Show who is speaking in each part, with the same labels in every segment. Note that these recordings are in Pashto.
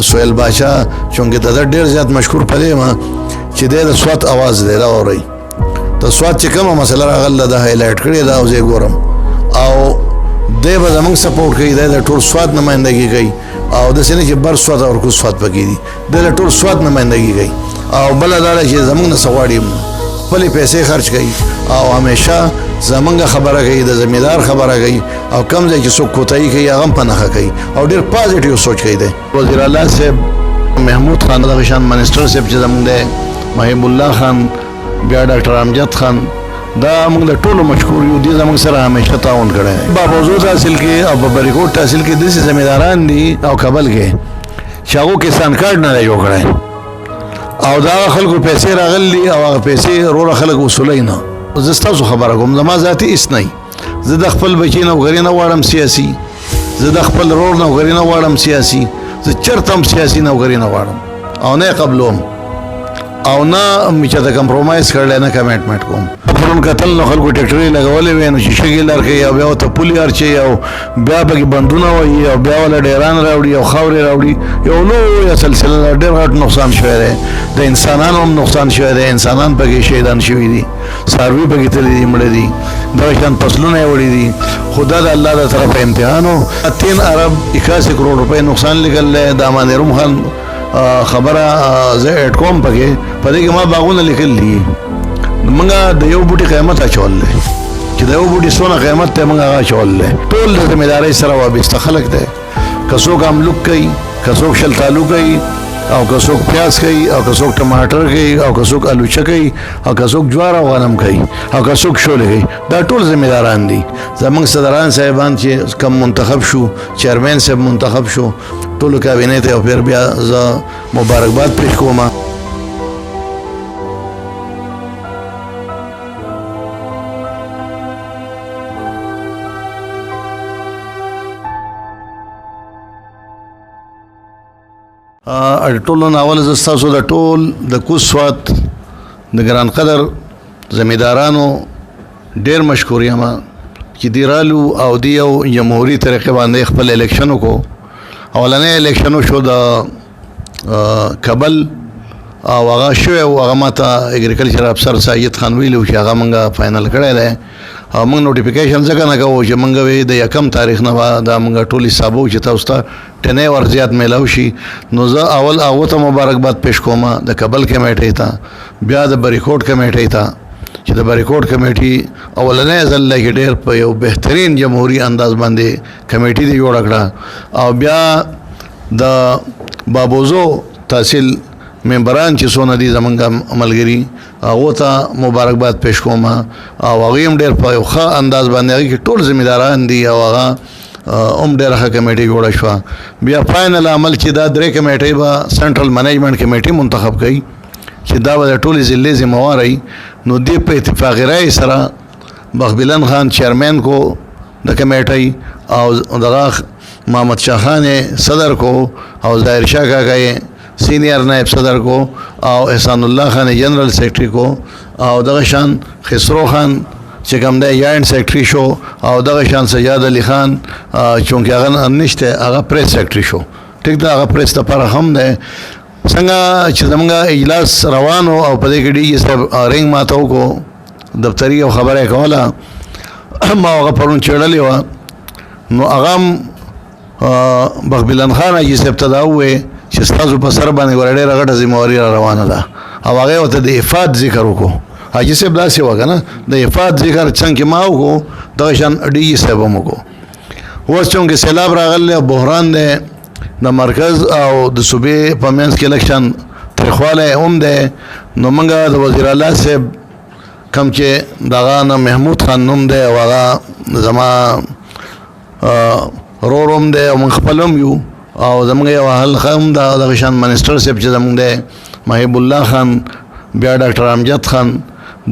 Speaker 1: سهیل بادشاه چونکه د ډیر زیات مشهور پدې ما چې د صوت आवाज دی دا اوري د صوت چې کومه مسله راغله د هایلایټ کړی دا او زه ګورم او د به زمونږ سپورټ کوي د ټول صوت نمائندګي کوي او د سینې چې بر صوت او کو صوت پکې دي د ټول صوت نمائندګي کوي او بل دا چې زمونږ نه سواړي خپل پیسې خرج کوي او همیشه زمونږ خبره کوي د زمیدار خبره کوي او کم ځای چې څوک کوتاهي کوي هغه په نخښه کوي او ډېر پازیټیو سوچ کوي دی وزیر اعلی صاحب محمود خان دغه شان منسټر صاحب چې زمونږ دی محب الله خان بیا ډاکټر امجد خان دا موږ د ټولو مشکور یو دي زموږ سره همیشه تعاون کړی په موضوع تحصیل کې او په بریکوټ تحصیل کې داسې زمینداران دي او کابل کې چې هغو کسان کارډ نه دی جوړ کړی او دا خلکو پیسې راغلي او هغه پیسې روره خلک وصولوي نه زه ستاسو خبره کوم زما ذاتي هېڅ نه زه د خپل بچي نوکري نه غواړم سیاسي زه د خپل رور نوکري نه غواړم سیاسي زه چېرته هم سیاسي نوکري نه غواړم او نه یې قبلوم او نه مې چاته کمپرومایز کړلی نه کمیټمنټ کوم پرون کتل نو خلکو ټیکټرې لګولې وې نو چې شګې لار کوي او بیا ورته پولې اچوي او بیا پکې بندونه وایي او بیا والا ډیران راوړي او خاورې راوړي یو لویه سلسله ډېر غټ نقصان شوی دی د انسانانو هم نقصان شوی دی انسانان پکې شهیدان شوي دي څاروي پکې تللي دي مړه دي دغه شان فصلونه یې وړي دي خو دا د الله د طرفه امتحان و 3 ارب 81 کروڑ روپۍ نقصان لیکل دی د امان روم خان خبره زه اډ کوم پکې په دې کې ما باغونه لیکل دي موږ د یو بوټي قیمت اچول دی چې د یو بوټي څونه قیمت دی موږ هغه اچول دی ټول د ذمېدارۍ سره وابسته خلک دی که څوک املوک کوي که څوک شلتالو کوي او که څوک پیاز کوي او که څوک ټماټر کوي او که څوک الوچه کوي او که څوک جوار او غنم کوي او که څوک شولې کوي دا ټول ذمېداران دي زموږ صدران صاحبان چې کم منتخب شو چیرمن صاحب منتخب شو ټولو کابینې ته او پیر بیا زه مبارکباد پیش کوم ټولو ناول زه ستاسو د ټول د کوز سوات د ګران قدر زمیندارانو ډېر مشکور یم چې دی رالو او دی یو جمهوري طریقې باندې خپل الیکشن وکړو اولنی الیکشن وشو د کابل او هغه شوی او هغه ماته اګریکلچر افسر سید خان ویلو چې هغه موږ فاینل کړی دی او موږ نوټیفیکیشن ځکه نه کوو چې موږ وی د 1 تاریخ نه به دا موږ ټول حسابو چې تاسو ته ټنې ور زیات میلاو شي نو زه اول هغو ته مبارکباد پیش کوم د کابل کمیټۍ ته بیا د بریکوټ کمیټۍ ته چې د بریکوټ کمیټي اولنی ځل کې ډېر په یو بهترین جمهوري انداز باندې کمیټي دی جوړه کړه او بیا د بابوزو تحصیل ممبران چې څونه دي زمونږ ملګري هغو ته مبارکباد پیش کوم او هغوی هم ډېر په یو ښه انداز باندې هغې کې ټول ذمېداران دي او هغه هم ډېره ښه کمیټۍ جوړه شوه بیا فاینل عمل چې دا 3 کمیټۍ به سنټرل منیجمنټ کمیټۍ منتخب کوي چې دا به د ټولې ضلعې ذمهوار وي نو دې په اتفاق رایې سره بخبلن خان چیرمین کو د کمیټۍ او دغه محمد شاه خان صدر کو او ظاهر شاه کاکا سینئر نائب صدر کو او احسان الله خان جنرل سیکرٹری کو او دغه شان خسرو خان چې کوم دی جاینټ سیکرټري شو او دغه شان سجاد علي خان چونکې هغه نشته هغه پریس سیکرټري شو ټیک دا هغه پریس لپاره هم دی څنګه چې زموږ اجلاس روانو او په دې کې ډي صاحب رنګ ماته وکړو دفتري او خبره یې کوله ما هغه پرون چړلې وه نو هغه هم بخبلن خان حاجي صاحب ته دا ووایې چې ستاسو په سر باندې ګوره ډېره غټه ذمهواري را روانه ده او هغې ورته د افاد ذکر وکړو حاجي صاحب داسې وه که نه د افاد ذکر څنګه کې ما وکړو دغه شان ډي صاحب هم وکړو اوس چونکې سیلاب راغلی بحران دی د مرکز او د صوبې په منځ کې الیکشن تریخوالی هم دی نو موږ د وزیر اعلی صاحب کوم چې دغه نه محمود خان نوم دی او هغه زما رور هم دی او موږ خپل هم یو او زموږ یو حلقه هم ده دغه شان منسټر صاحب چې زموږ دی محب الله خان بیا ډاکټر امجد خان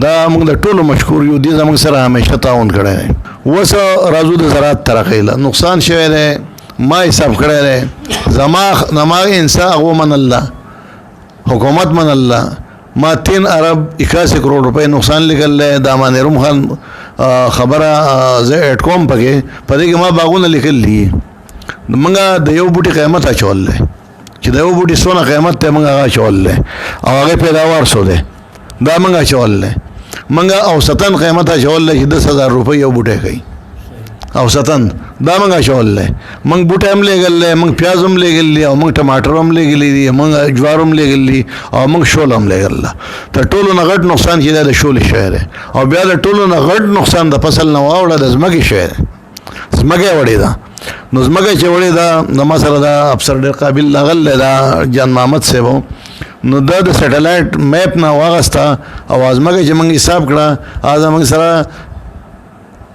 Speaker 1: دا موږ د ټولو مشکور یو دي زموږ سره همیشه تعاون کړی دی اوس راځو د زراعت ترقۍ له نقصان شوی دی ما حساب کړی دی زما انسان هغو من الله حکومت من الله ما 3 ارب 81 کروڑ روپۍ نقصان لیکل دی د امان روم خان خبره زه اډ کوم پکې په دې کې ما باغونه لیکل دي موږ د یو بوټي قیمت اچول دی چې د یو بوټي څونه قیمت ته موږ هغه اچول دی او هغې پیداوار څو دی دا موږ اچول دی موږ اوسطن قیمت اچول دی چې 10,000 روپۍ یو بوټی کوي اوسطن دا موږ اچول دی موږ بوټی هم لېږل دی موږ پیاز هم لېږل دي او موږ ټماټر هم لېږلي دي موږ جوار هم لېږل دي او موږ شول هم لېږل ده تر ټولو نه غټ نقصان چې دی د شولې شوی دی او بیا د ټولو نه غټ نقصان د فصل نه واوړه د ځمکې شوی دی ځمکه یې وړې ده نو ځمکه چې وړې ده نو ما سره دا افسر ډېر قابل راغلی دی دا جان محمد صاحب نو دا د سیټلایټ میپ نه واغسته او ځمکه چې موږ حساب کړه هغه زموږ سره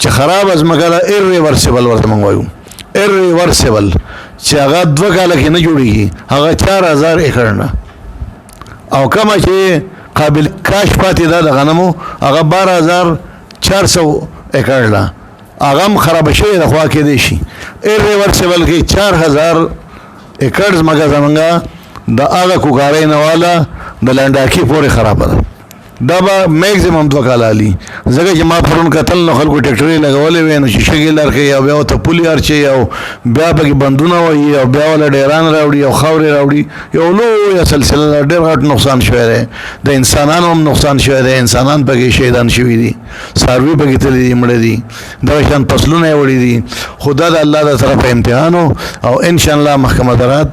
Speaker 1: چې خراب ځمکه ده ایرریورسیبل ورته موږ وایو ایرریورسیبل چې هغه 2 کاله کې نه جوړېږي هغه 4,000 ایکړ نه او کومه چې قابل کاش پاتې ده د غنمو هغه 12,400 ایکړ ده هغه هم خرابه شوې ده خوا کېدی شي ایرریورسیبل کې 4,000 ایکړ ځمکه زموږ د هغه کوکارۍ نه واله د لنډاکي پورې خرابه ده دا به میکزیمم 2 کاله علي ځکه چې ما پرون کتل نو خلکو ټکټرې لګولې وې نو شیشه کې لار کوي او بیا ورته پولې اچوي او بیا پکې بندونه وایي او بیا ولا ډیران راوړي او خاورې راوړي یو لویه سلسله ډېر غټ نقصان شوی دی د انسانانو هم نقصان شوی دی انسانان پکې شهیدان شوي دي څاروي پکې تللي دي مړه دي دغه شان فصلونه یې وړي دي خو دا د الله د طرفه امتحان او انشاءالله محکمه درات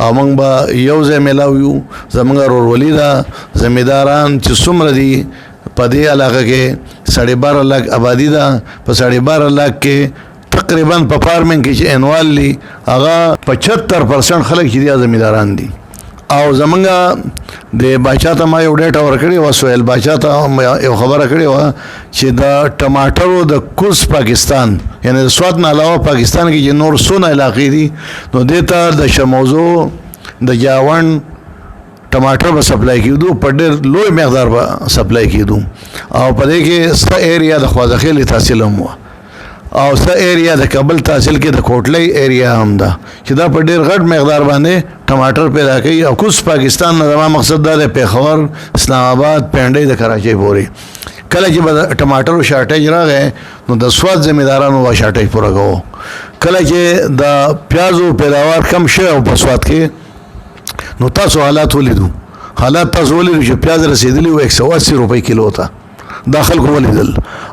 Speaker 1: او موږ به یو ځای میلاو یو زموږ ورورولي ده زمینداران چې څومره دي په دې علاقه کې 12.5 لک آبادي ده په 12.5 لک کې تقریبا په فارمنګ کې چې انوال دي هغه 75% خلک چې دي زمینداران دي او زمونږ د باچا ته ما یو ډیټا ورکړی و سهیل باچا ته یو خبره کړې وه چې د ټماټرو د کوز پاکستان یعنی د سوات نه علاوه پاکستان کې چې نور څونه علاقې دي نو دې ته د شموزو د جاون ټماټر به سپلای کېدو په ډېر لوی مقدار به سپلای کېدو او په دې کې ستا ایریا د خوازخیلې تحصیل هم وه او ستا ایریا د کابل تحصیل کې د کوټلۍ ایریا هم ده چې دا په ډېر غټ مقدار باندې ټماټر پیدا کوي او کوز پاکستان نه زما مقصد دا دی پیښور اسلام آباد پینډۍ د کراچۍ پورې کله چې به د ټماټرو شارټیج راغی نو د سوات زمیندارانو به شارټیج پوره کوو کله چې د پیازو پیداوار کم شوی او په سوات کې نو تاسو حالات ولیدو تاسو ولیدو چې پیاز رسېدلی و 180 روپۍ کیلو ته دا خلکو ولیدل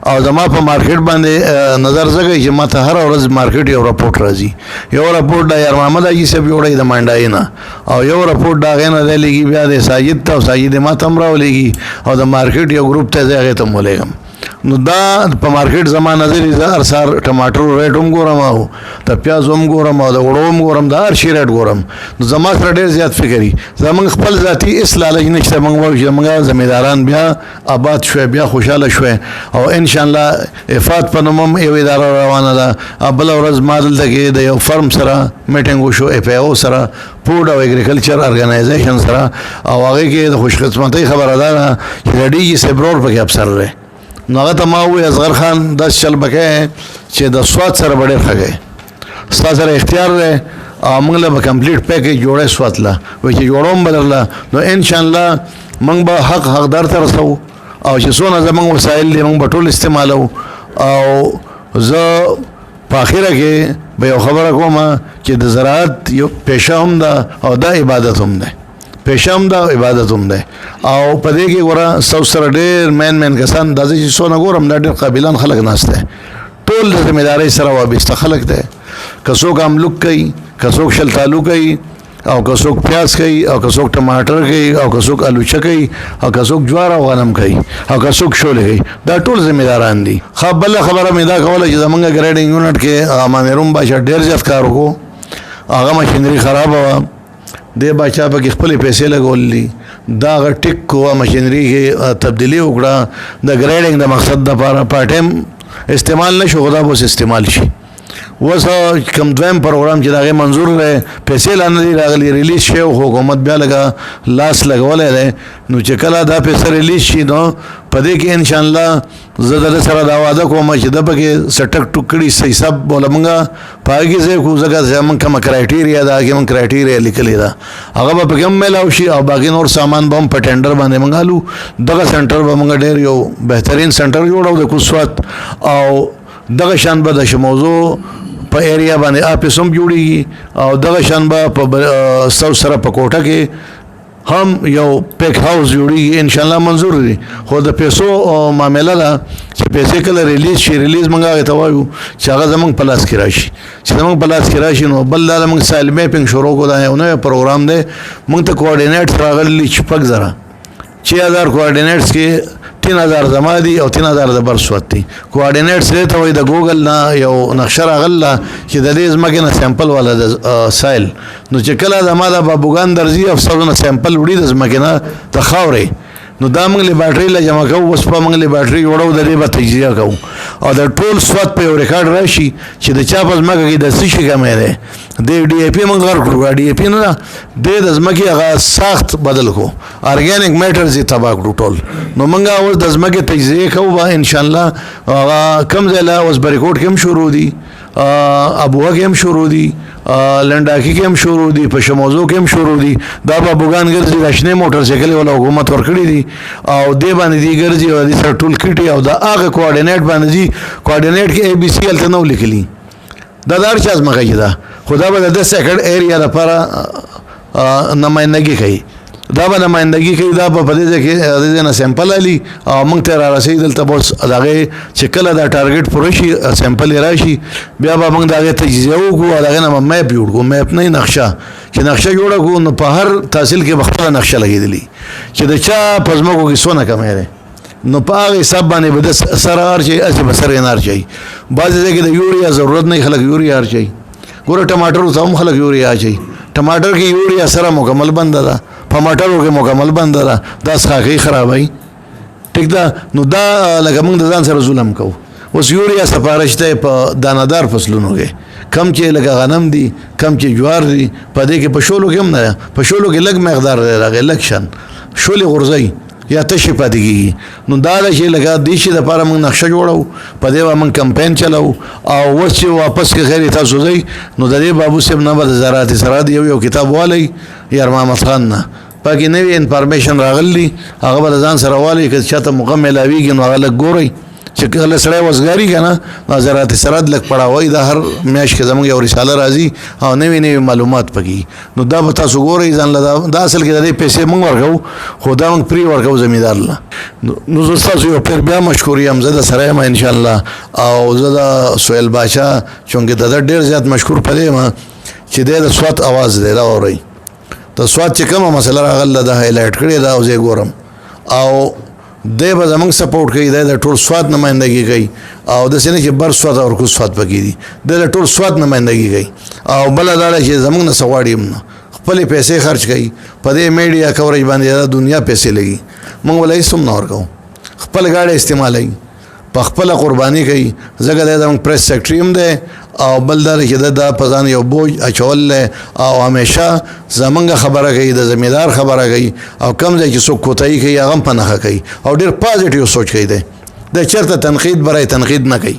Speaker 1: او زما په مارکیټ باندې نظر زګی چې ماته هر ورځ مارکیټ یو راپورټ راځي یو راپورټ د یار محمد اجي صاحب جوړی د منډای نه او یو راپورټ دا غنه دی لګي بیا د ساجد ته او ساجد ماته هم راولېږي او د مارکیټ یو ګروپ ته ځای ته مولېږم نو دا په مارکیټ زما نظر یې هر سار ټماټر ریټ هم ګورم او د پیاز هم ګورم او د وړو هم ګورم د هر شي ریټ ګورم نو زما سره ډېر زیات فکري زمونږ خپل ذاتي اس لالچ نشته موږ وایو چې موږ زمینداران بیا آباد شوي بیا خوشحاله شوي او ان شاء الله افات په نوم یو اداره روانه ده بل ورځ ما دلته کې د یو فرم سره میټینګ وشو اف ای او سره فود او اګریکلچر ارګنایزیشن سره او هغه کې د خوشقسمتۍ خبره ده چې د ډي جي سبرور پکې افسر دی نو هغه ته ما وویل اصغر خان 10 چل بکې چې د سوات سره به ډېر ښه کوې ستا سره اختیار دی او موږ له به کمپلیټ پیکیج جوړی سوات له وایي چې جوړوم به درله نو انشاءالله موږ به حقدار ته رسوو او چې څونه زموږ وسایل دي موږ به ټول استعمالو او زه په اخره کې به یو خبره کوم چې د زراعت یو پیشه هم ده او دا عبادت هم ده پیشه هم ده او عبادت هم ده او په دې کې ګوره ستاسو سره ډېر مین کسان دا چې څونه ګورم دا ډېر قابلان خلک ناست دی ټول د ذمهدارۍ سره وابسته خلک دی که څوک املوک کوي که څوک شلتالو کوي او که څوک پیاز کوي او که څوک ټماټر کوي او که څوک الوچه کوي او که څوک جوار او غنم کوي او که څوک شولې کوي دا ټول ذمهداران دي بله خبره مې دا کوله چې زمونږ ګریډینګ یونټ کې مامیروم باچا ډېر زیات کار وکړو هغه مشینري خرابه وه دې باچا پکې خپلې پیسې لګولې دا هغه ټیک کو مشینري کې تبدیلي وکړه د ګریډینګ د مقصد دپاره پارټ ټایم استعمال نشو خو دا به اوس استعمال شي اوس کوم دویم پروګرام چې د هغې منظور دی پیسې لا نه دي راغلي ریلیز شوی خو حکومت بیا لږه لاس لګولی دی نو چې کله دا پیسې ریلیز شي نو په دې کې انشاءالله زه د ده سره دا واده کوم چې ده پکې څه ټک ټوک کړي څه حساب بوله مونږ په هغې کې ځای کړو ځکه زمونږ کومه کرایټیریا ده هغې مونږ کرایټیریا لیکلې ده هغه به پکې هم میلاو شي او باقي نور سامان به هم په ټینډر باندې مونږ الو دغه سنټر به مونږ ډېر یو بهترین سنټر جوړو د کوڅوات او دغه شان به د شموزو په ایریا باندې آفیس هم جوړیږي او دغه شان به په ساوث سره په کوټه کې هم یو پیک هاوس جوړیږي ان شاء الله منظور دي خو د پیسو معامله ده چې پیسې کله ریلیز شي ریلیز موږ هغه ته وایو چې هغه زموږ په لاس کې راشي چې زموږ په لاس کې راشي نو بل دا موږ سایل میپینګ شروع کړو دا یو نوی پروګرام دی موږ ته کوارډینیټس راغلي 6000 کوارډینیټس کې 3000 زما دي او 3000 د برسوت دي کوارډینیټس دی ته وایي د ګوګل نه یو نقشه راغله چې د دې ځمکې نه سیمپل والا د سایل نو چې کله زما د بابوګان درځي افسرونه سیمپل وړي د ځمکې نه د خاورې نو دا موږ له بیټرۍ له جمع کوو اوس په موږ له بیټرۍ وړو د دې به تجزیه کوو او د ټول سواد په یو ریکارډ راشي چې د چا په ځمکه کې د څه شي کمی دی د ډي اے پي موږ ورکړو ډي اے پي نه د ځمکې هغه ساخت بدل کړو ارګینیک میټرز یې تباه کړو ټول نو موږ اوس د ځمکې تجزیه کوو به ان شاء الله هغه کوم ځای له اوس بریکوټ کې هم شروع دي ابوه کې هم شروع دي لنډاکی کې هم شروع دي په شموزو کې هم شروع دي دا بابوګان ګرځي راشنه موټر سایکل ولا حکومت ورکړي دي او دې باندې دي ګرځي او دې سره ټول کټي او دا هغه کوارډینیټ باندې دي کوارډینیټ کې اے بي سی الته نو لیکلي دا دار چا ځمکه ده خدا به د سیکنډ ایریا لپاره نمائندګي کوي دا به نمائندګي کوي دا په دې کې د نه سیمپل علي او موږ ته را رسېدل دلته بس دغه چې کله دا ټارګټ پوره شي سیمپل راشي بیا به موږ دغه تجزیه وکړو دغه نه میپ جوړ کوو میپ نه نقشه چې نقشه جوړه کوو نو په هر تحصیل کې بخپله نقشه لګېدلې چې د چا په ځمکو کې څونه کمی دی نو په هغه حساب باندې به د سره هرچی هسې به سره یې نه هرچوي بعضې ځای کې د یوریا ضرورت نه خلک یوریا هرچوي ګوره ټماټرو ته هم خلک یوریا اچوي ټماټر کې یوریا سره مکمل بنده ده په مټرو کې مکمل بنده ده دا څښاکۍ خرابوي ټیک ده نو دا لکه موږ د ځان سره ظلم کوو اوس یوریا سپارش دی په دانهدار فصلونو کې کم چې لکه غنم دي کم چې جوار دي په دې کې په شولو کې هم نه په شولو کې لږ مقدار دی راغی لږ شان شولې غورځوي یا تشې پاتې کېږي نو دا د شي لکه دې شي دپاره موږ نقشه جوړو په دې به موږ کمپین چلو او اوس چې واپس کې خیر تاسو ځئ نو د دې بابو صاحب نه به د زراعت سرحد یو کتاب والی یار محمد خان نه پکې نوی انفارمیشن راغلی هغه به د ځان سره والی که چاته موقع میلاویږي نو هغه لږ ګورئ چې کله سړی وزګاري که نه زراعت سرحد لږ پړاوی دا هر میاشت کې زموږ یو رساله راځي او نوي نوي معلومات پکې نو دا به تاسو ګورئ ځان له دا اصل کې د دې پیسې موږ ورکوو خو دا موږ پرې ورکوو زمیندار له نو زه ستاسو یو پیر بیا مشکور یم زه د سره یم انشاءالله او زه د سهیل باچا چونکې د ده ډېر زیات مشکور په دې یم چې دی د سوات اواز دی دا اورئ د سوات چې کومه مسله راغله دا هایلایټ کړې ده او زه یې ګورم او دی به زموږ سپورټ کوي دی د ټول سوات نمایندګي کوي او داسې نه چې بر سوات او ورکوز سوات پکې دي دی د ټول سوات نمایندګي کوي او بله دا ده چې زموږ نه څه غواړي هم نه خپلې پیسې خرچ کوي په دې میډیا کوریج باندې د دنیا پیسې لګي موږ وله هېڅ هم نه ورکوو خپل ګاډی استعمالوي په خپله قرباني کوي ځکه دی زموږ پریس سیکرټري هم دی او بل دا چې دا په ځان یو بوج اچول دی او همیشه زمونږ خبره کوي د زمیندار خبره کوي او کم ځای چې څوک کوتاهي کوي هغه هم په نښه کوي او ډېر پازیټیو سوچ کوي دی چېرته تنقید برای تنقید نه کوي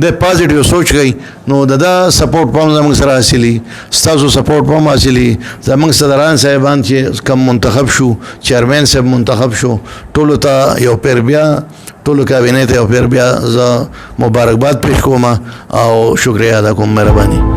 Speaker 1: د پازیټیو سوچ کوي نو د دا سپورټ په هم زموږ سره حاصلي ستاسو سپورټ په هم حاصلي زموږ صدران صاحبان چې کم منتخب شو چیرمین صاحب منتخب شو ټولو ته یو پیر بیا ټولو کابینې ته یو پیر بیا زه مبارکباد پیش کوم او شکریه ادا کوم مهرباني